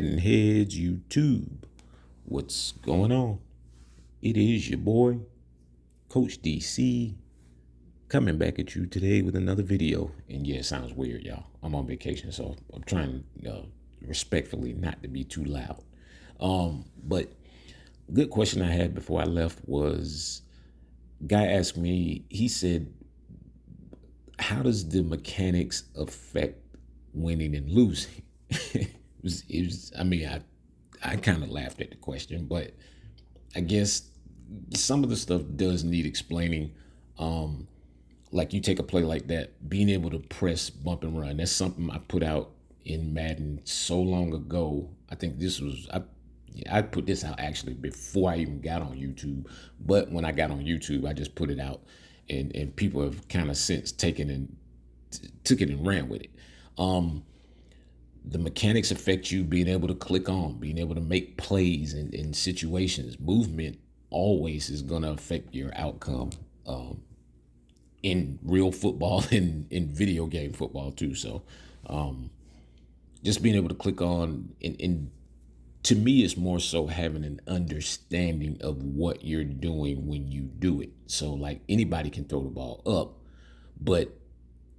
MaddenHeadz YouTube. What's going on? It is your boy, Coach DC, coming back at you today with another video. And yeah, it sounds weird, y'all. I'm on vacation, so I'm trying respectfully not to be too loud. But good question I had before I left was, guy asked me, he said, how does the mechanics affect winning and losing? I kind of laughed at the question, but I guess some of the stuff does need explaining. Like you take a play like that, being able to press, bump and run. That's something I put out in Madden so long ago. I think I put this out actually before I even got on YouTube. But when I got on YouTube, I just put it out, and people have kind of since took it and ran with it. The mechanics affect you being able to click on, being able to make plays in situations. Movement always is going to affect your outcome in real football and in video game football too. So just being able to click on, and to me, it's more so having an understanding of what you're doing when you do it. So like anybody can throw the ball up, but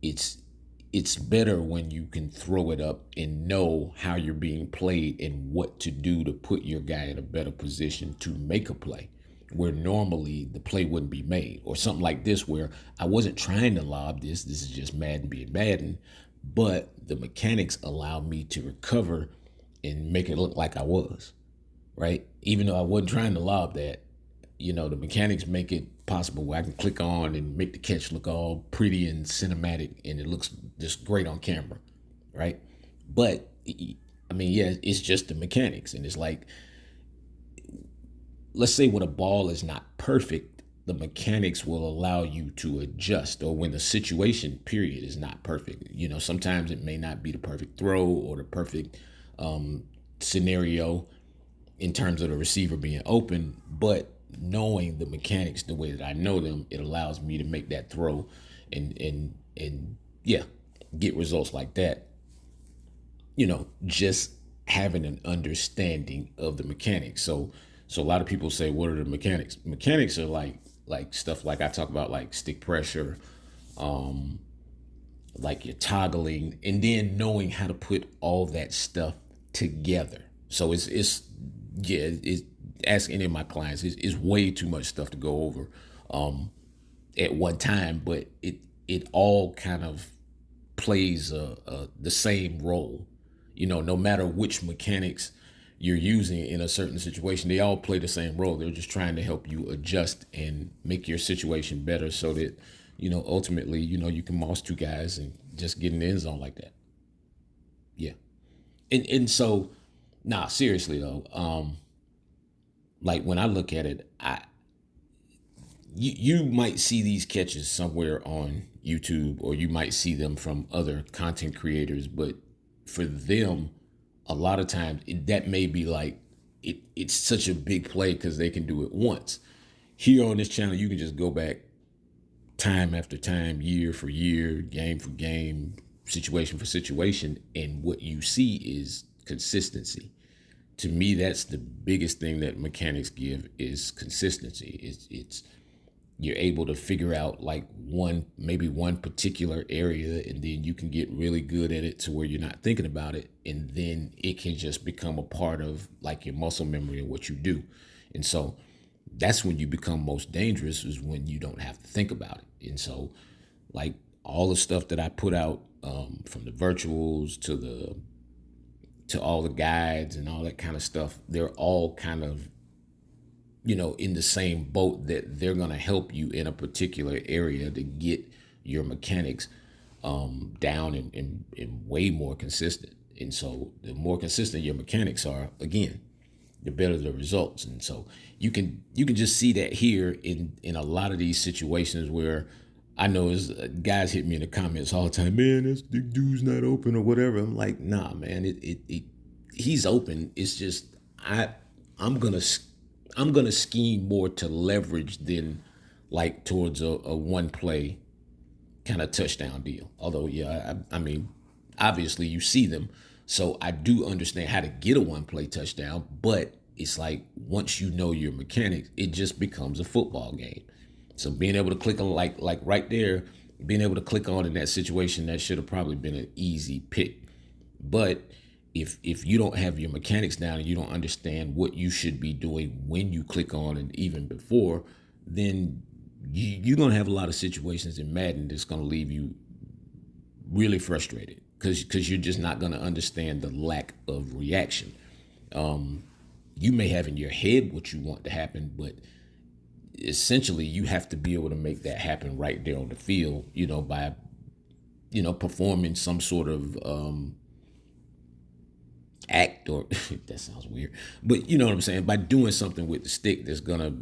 it's better when you can throw it up and know how you're being played and what to do to put your guy in a better position to make a play, where normally the play wouldn't be made. Or something like this, where I wasn't trying to lob this is just Madden being Madden, but the mechanics allow me to recover and make it look like I was, right? Even though I wasn't trying to lob that, the mechanics make it possible where I can click on and make the catch look all pretty and cinematic, and it looks just great on camera, right? But it's just the mechanics. And it's like, let's say when a ball is not perfect, the mechanics will allow you to adjust. Or when the situation period is not perfect, sometimes it may not be the perfect throw or the perfect scenario in terms of the receiver being open, but knowing the mechanics the way that I know them, it allows me to make that throw and get results like that. Just having an understanding of the mechanics. So a lot of people say, what are the mechanics? Mechanics are like stuff like I talk about, like stick pressure, like you're toggling, and then knowing how to put all that stuff together. So it's ask any of my clients, it's way too much stuff to go over at one time, but it all kind of plays the same role. No matter which mechanics you're using in a certain situation, they all play the same role. They're just trying to help you adjust and make your situation better, so that ultimately you can moss two guys and just get in the end zone like that. Yeah. And so, seriously though, like when I look at it, you might see these catches somewhere on YouTube, or you might see them from other content creators, but for them, a lot of times that may be like, it's such a big play because they can do it once. Here on this channel, you can just go back time after time, year for year, game for game, situation for situation, and what you see is consistency. To me, that's the biggest thing that mechanics give, is consistency. It's you're able to figure out like maybe one particular area, and then you can get really good at it to where you're not thinking about it, and then it can just become a part of like your muscle memory of what you do. And so that's when you become most dangerous, is when you don't have to think about it. And so like all the stuff that I put out, from the virtuals to all the guides and all that kind of stuff, they're all kind of, in the same boat, that they're going to help you in a particular area to get your mechanics down and way more consistent. And so the more consistent your mechanics are, again, the better the results. And so you can just see that here in a lot of these situations where I know guys hit me in the comments all the time, man, this dude's not open or whatever. I'm like, nah, man, he's open. It's just I'm gonna scheme more to leverage than like towards a one play kind of touchdown deal. Although, yeah, I mean, obviously you see them, So I do understand how to get a one play touchdown, but it's like once you know your mechanics, it just becomes a football game. So being able to click on like right there, being able to click on in that situation, that should have probably been an easy pick. But if you don't have your mechanics down and you don't understand what you should be doing when you click on and even before, then you're gonna have a lot of situations in Madden that's gonna leave you really frustrated because you're just not gonna understand the lack of reaction. You may have in your head what you want to happen, but essentially you have to be able to make that happen right there on the field, by performing some sort of act, or that sounds weird, but you know what I'm saying, by doing something with the stick that's gonna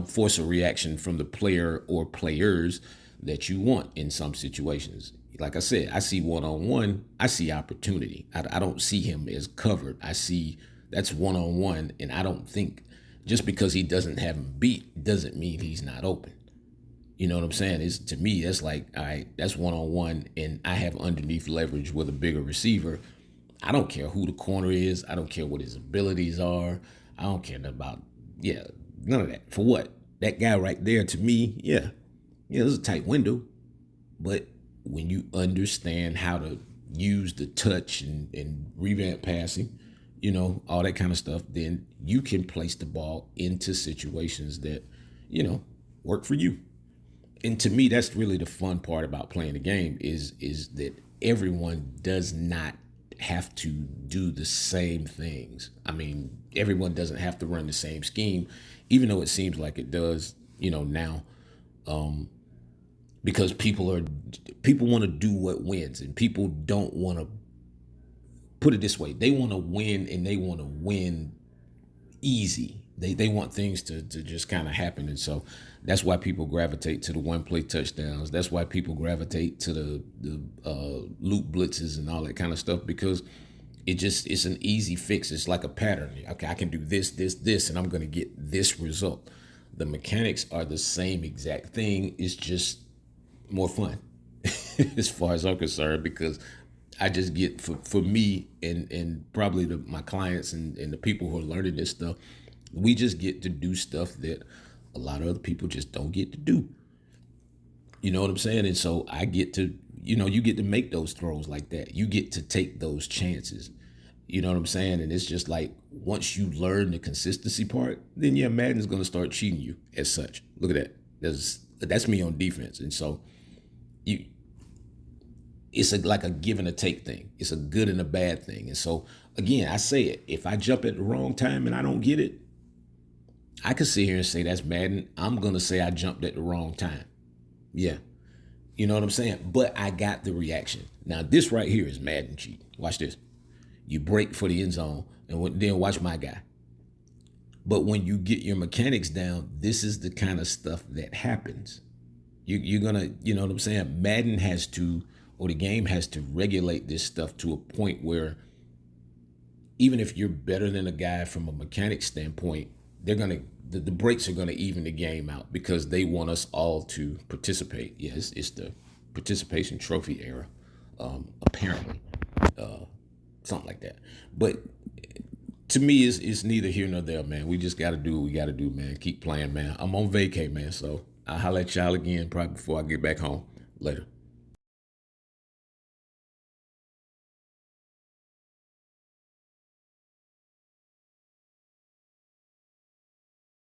force a reaction from the player or players that you want in some situations. Like I said, I see one-on-one, I see opportunity. I don't see him as covered. I see that's one-on-one, and I don't think just because he doesn't have him beat doesn't mean he's not open. You know what I'm saying? It's, to me, that's like, all right, that's one-on-one, and I have underneath leverage with a bigger receiver. I don't care who the corner is. I don't care what his abilities are. I don't care about, none of that. For what? That guy right there, to me, there's a tight window. But when you understand how to use the touch and revamp passing, all that kind of stuff, then you can place the ball into situations that, work for you. And to me, that's really the fun part about playing the game is that everyone does not have to do the same things. I mean, everyone doesn't have to run the same scheme, even though it seems like it does, now, because people want to do what wins, and people don't want to, put it this way, they want to win, and they want to win easy. They want things to just kind of happen. And so that's why people gravitate to the one play touchdowns. That's why people gravitate to the loop blitzes and all that kind of stuff, because it's an easy fix. It's like a pattern. Okay, I can do this, and I'm going to get this result. The mechanics are the same exact thing. It's just more fun as far as I'm concerned, because I just get, for me and probably my clients and the people who are learning this stuff, we just get to do stuff that a lot of other people just don't get to do. You know what I'm saying? And so I get to, you get to make those throws like that. You get to take those chances. You know what I'm saying? And it's just like, once you learn the consistency part, then Madden's going to start cheating you as such. Look at that. That's me on defense. And so it's like a give and a take thing. It's a good and a bad thing. And so, again, I say it. If I jump at the wrong time and I don't get it, I could sit here and say that's Madden. I'm going to say I jumped at the wrong time. Yeah. You know what I'm saying? But I got the reaction. Now, this right here is Madden cheat. Watch this. You break for the end zone, and then watch my guy. But when you get your mechanics down, this is the kind of stuff that happens. You're going to, you know what I'm saying? Madden has to, or the game has to regulate this stuff to a point where even if you're better than a guy from a mechanics standpoint, the breaks are gonna even the game out, because they want us all to participate. Yes, it's the participation trophy era, apparently, something like that. But to me, it's neither here nor there, man. We just got to do what we got to do, man. Keep playing, man. I'm on vacay, man. So I'll holler at y'all again probably before I get back home. Later.